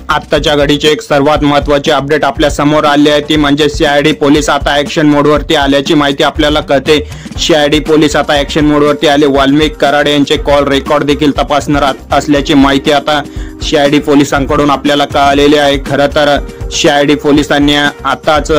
आत्ताच्या घडीचे एक सर्वात महत्त्वाचे अपडेट आपल्या समोर आले आहे, ती म्हणजे सीआयडी पोलीस आता ॲक्शन मोडवरती आल्याची माहिती आपल्याला कळते। सीआयडी पोलीस आता ॲक्शन मोडवरती आले। वाल्मिक कराड यांचे कॉल रेकॉर्ड देखील तपासणार असल्याची माहिती आता सीआयडी पोलिसांकडून आपल्याला कळालेली आहे। खरं तर सीआयडी पोलिसांनी आताच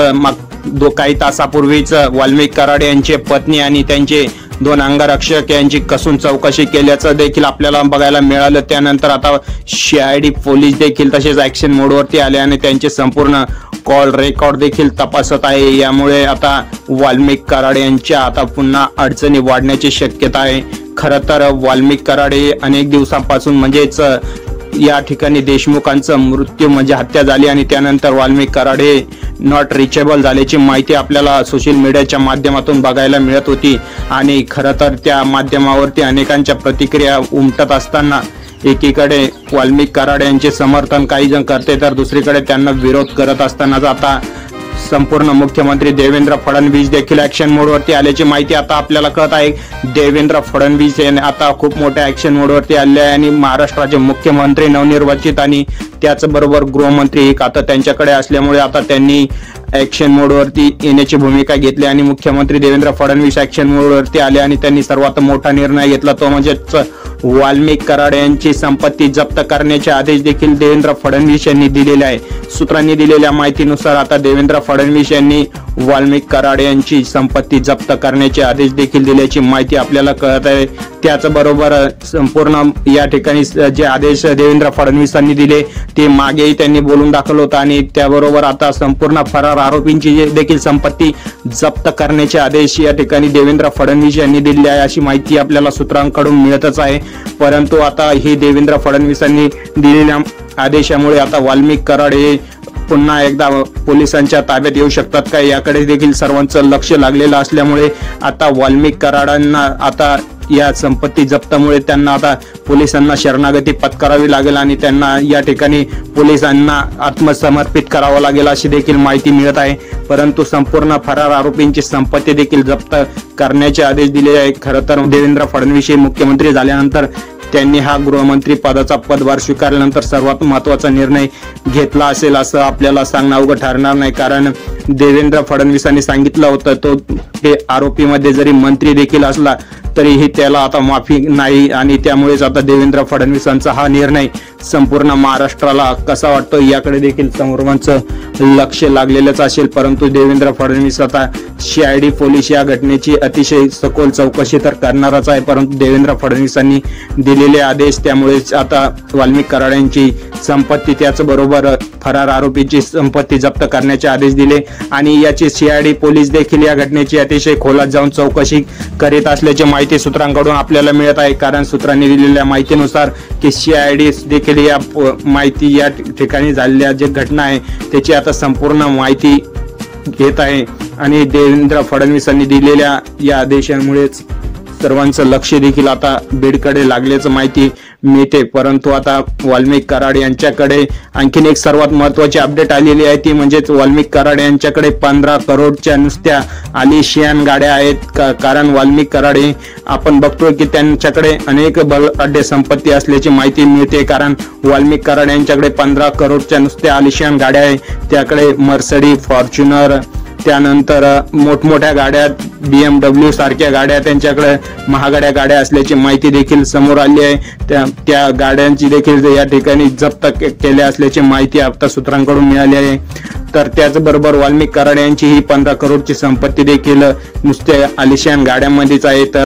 काही तासापूर्वीच वाल्मिक कराड यांचे पत्नी आणि त्यांचे 2 अंगरक्षक यांची कसून चौकशी केल्याचं देखील आपल्याला बघायला मिळालं। त्यानंतर आता सीआयडी पोलीस देखील तसेच ॲक्शन मोडवरती आले आणि त्यांचे संपूर्ण कॉल रेकॉर्ड देखील तपासत आहे। यामुळे आता वाल्मिक कराड यांच्या आता पुन्हा अडचणी वाढण्याची शक्यता आहे। खरं तर वाल्मिक कराड हे अनेक दिवसांपासून म्हणजेच या ठिकाणी देशमुखांचा मृत्यू म्हणजे हत्या झाली आणि त्यानंतर वाल्मिक कराड हे नॉट रिचेबल झाल्याची माहिती आपल्याला सोशल मीडियाच्या माध्यमातून बघायला मिळत होती आणि खरं तर त्या माध्यमावरती अनेकांच्या प्रतिक्रिया उमटत असताना एकीकडे वाल्मिक कराड यांचे समर्थन काही जण करते तर दुसरीकडे त्यांना विरोध करत असतानाच आता संपूर्ण मुख्यमंत्री देवेंद्र फडणवीस देखील ॲक्शन मोडवरती आल्याची माहिती आता आपल्याला कळत आहे। देवेंद्र फडणवीस यांनी आता खूप मोठ्या ॲक्शन मोडवरती आले आहे आणि महाराष्ट्राचे मुख्यमंत्री नवनिर्वाचित आणि त्याचबरोबर गृहमंत्री ही आता त्यांच्याकडे असल्यामुळे आता त्यांनी ॲक्शन मोडवरती येण्याची भूमिका घेतली आणि मुख्यमंत्री देवेंद्र फडणवीस ॲक्शन मोडवरती आले आणि त्यांनी सर्वात मोठा निर्णय घेतला तो म्हणजे वाल्मिक कराड यांची संपत्ती जप्त करण्याचे आदेश देखील देवेंद्र फडणवीस यांनी दिलेले आहे। सूत्रांनी दिलेल्या माहितीनुसार आता देवेंद्र फडणवीस यांनी वाल्मिक कराड यांची संपत्ती जप्त करण्याचे आदेश देखील दिल्याची माहिती आपल्याला कळत आहे। त्याचबरोबर संपूर्ण या ठिकाणी जे आदेश देवेंद्र फडणवीसांनी दिले ते मागेही त्यांनी बोलून दाखवलं होतं आणि त्याबरोबर आता संपूर्ण फरार आरोपींची देखील संपत्ती जप्त करण्याचे आदेश या ठिकाणी देवेंद्र फडणवीस यांनी दिले आहे अशी माहिती आपल्याला सूत्रांकडून मिळतच आहे। परंतु आता ही देवेंद्र फडणवीसांनी दिलेल्या आदेशामुळे आता वाल्मिक कराड हे पुन्हा एकदा पोलिसांच्या ताब्यात येऊ शकतात का याकडे देखील सर्वांचं लक्ष लागलेलं असल्यामुळे आता वाल्मिक कराडांना आता या संपत्ती जप्तमुळे त्यांना आता पोलिसांना शरणागती पत्करावी लागेल आणि त्यांना या ठिकाणी पोलिसांना आत्मसमर्पित करावं लागेल अशी देखील माहिती मिळत आहे। परंतु संपूर्ण फरार आरोपींची संपत्ती देखील जप्त करण्याचे आदेश दिले आहे। खरं तर देवेंद्र फडणवीस हे मुख्यमंत्री झाल्यानंतर त्यांनी हा गृहमंत्री पदाचा पदभार स्वीकारल्यानंतर सर्वात महत्त्वाचा निर्णय घेतला असेल असं आपल्याला सांगणं अवघड ठरणार नाही, कारण देवेंद्र फडणवीसांनी सांगितलं होतं तो हे आरोपीमध्ये जरी मंत्री देखील असला तरीही त्याला आता माफी नाही आणि त्यामुळेच आता देवेंद्र फडणवीसांचा हा निर्णय संपूर्ण महाराष्ट्राला कसा वाटतो याकडे देखील सर्वांचं लक्ष लागलेलंच असेल। परंतु देवेंद्र फडणवीस आता सीआयडी पोलीस या घटनेची अतिशय सखोल चौकशी तर करणारच आहे, परंतु देवेंद्र फडणवीसांनी दिलेले आदेश त्यामुळे आता वाल्मिक कराड यांची संपत्ती त्याचबरोबर फरार आरोपीची संपत्ती जप्त करण्याचे आदेश दिले आणि याची सीआयडी पोलीस देखील या घटनेची अतिशय खोलात जाऊन चौकशी करीत असल्याची माहिती सूत्रांकडून आपल्याला मिळत आहे। कारण सूत्रांनी दिलेल्या माहितीनुसार की सीआयडी देखील या माहिती या ठिकाणी झालेल्या जे घटना आहे त्याची आता संपूर्ण माहिती घेत आहे आणि देवेंद्र फडणवीसांनी दिलेल्या या आदेशामुळेच सर्वांचं लक्ष देखील आता बीडकडे लागल्याचं माहिती मिळते। परंतु आता वाल्मिक कराड यांच्याकडे आणखीन एक सर्वात महत्त्वाची अपडेट आलेली आहे ती म्हणजेच वाल्मिक कराड यांच्याकडे 15 करोडच्या नुसत्या आलिशियान गाड्या आहेत। कारण वाल्मिक कराड हे आपण बघतोय की त्यांच्याकडे अनेक बलाढ्य संपत्ती असल्याची माहिती मिळते, कारण वाल्मिक कराड यांच्याकडे 15 करोडच्या नुसत्या आलिशियान गाड्या आहेत। त्याकडे मर्सिडीज, फॉर्च्युनर, त्यानंतर मोठमोठ्या गाड्या BMW सारख्या गाड्या त्यांच्याकडे महागड्या गाड्या असल्याची माहिती देखील समोर आली आहे। त्या गाड्यांची देखील या ठिकाणी जप्त केल्या असल्याची माहिती आता सूत्रांकडून मिळाली आहे। तर त्याचबरोबर वाल्मिक कराड यांची ही 15 करोडची संपत्ती देखील नुसत्या आलिशान गाड्यांमध्येच आहे। तर